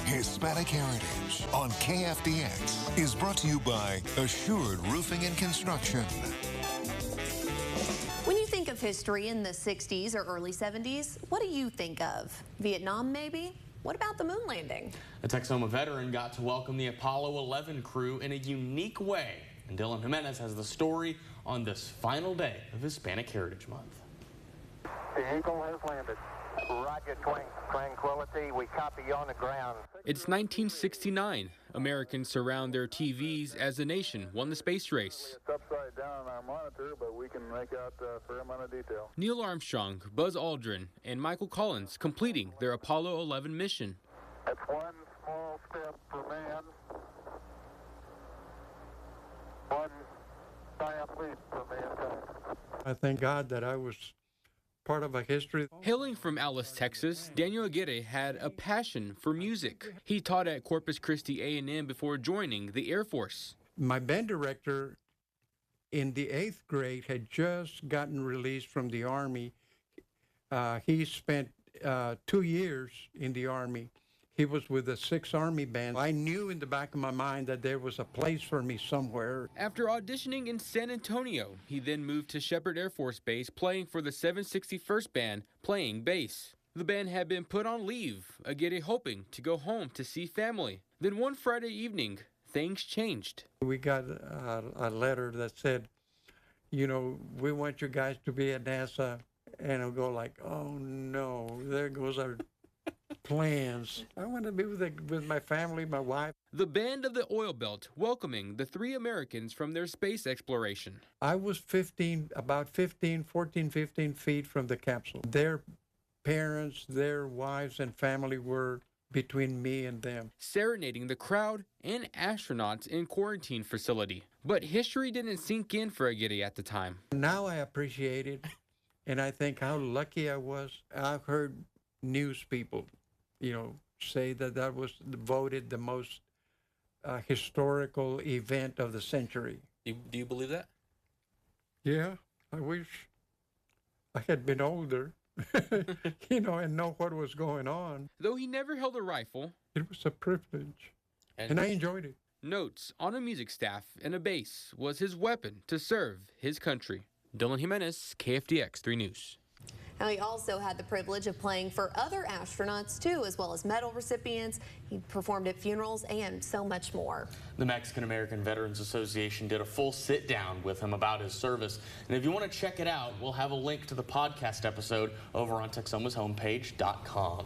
Hispanic Heritage on KFDX is brought to you by Assured Roofing and Construction. When you think of history in the 60s or early 70s, what do you think of? Vietnam, maybe? What about the moon landing? A Texoma veteran got to welcome the Apollo 11 crew in a unique way. And Dylan Jimenez has the story on this final day of Hispanic Heritage Month. The Eagle has landed. Roger, Tranquility. We copy you on the ground. It's 1969. Americans surround their TVs as the nation won the space race. It's upside down on our monitor, but we can make out a fair amount of detail. Neil Armstrong, Buzz Aldrin, and Michael Collins completing their Apollo 11 mission. That's one small step for man, one giant leap for mankind. I thank God that I was part of a history. Hailing from Alice, Texas, Daniel Aguirre had a passion for music. He taught at Corpus Christi A&M before joining the Air Force. My band director in the 8th grade had just gotten released from the Army. He spent 2 years in the Army. He was with the 6th Army Band. I knew in the back of my mind that there was a place for me somewhere. After auditioning in San Antonio, he then moved to Shepherd Air Force Base, playing for the 761st Band, playing bass. The band had been put on leave, Aguirre hoping to go home to see family. Then one Friday evening, things changed. We got a letter that said, you know, we want you guys to be at NASA. And I'll go like, oh no, there goes our plans. I want to be with my family, my wife. The Band of the Oil Belt welcoming the 3 Americans from their space exploration. I was 14, 15 feet from the capsule. Their parents, their wives and family were between me and them. Serenading the crowd and astronauts in quarantine facility. But history didn't sink in for Aguirre at the time. Now I appreciate it, and I think how lucky I was. I've heard news people, you know, say that was voted the most historical event of the century. Do you believe that? Yeah, I wish I had been older, you know, and know what was going on. Though he never held a rifle, it was a privilege, and I enjoyed it. Notes on a music staff and a bass was his weapon to serve his country. Dylan Jimenez, KFDX 3 News. Now, he also had the privilege of playing for other astronauts, too, as well as medal recipients. He performed at funerals and so much more. The Mexican American Veterans Association did a full sit-down with him about his service. And if you want to check it out, we'll have a link to the podcast episode over on Texomashomepage.com.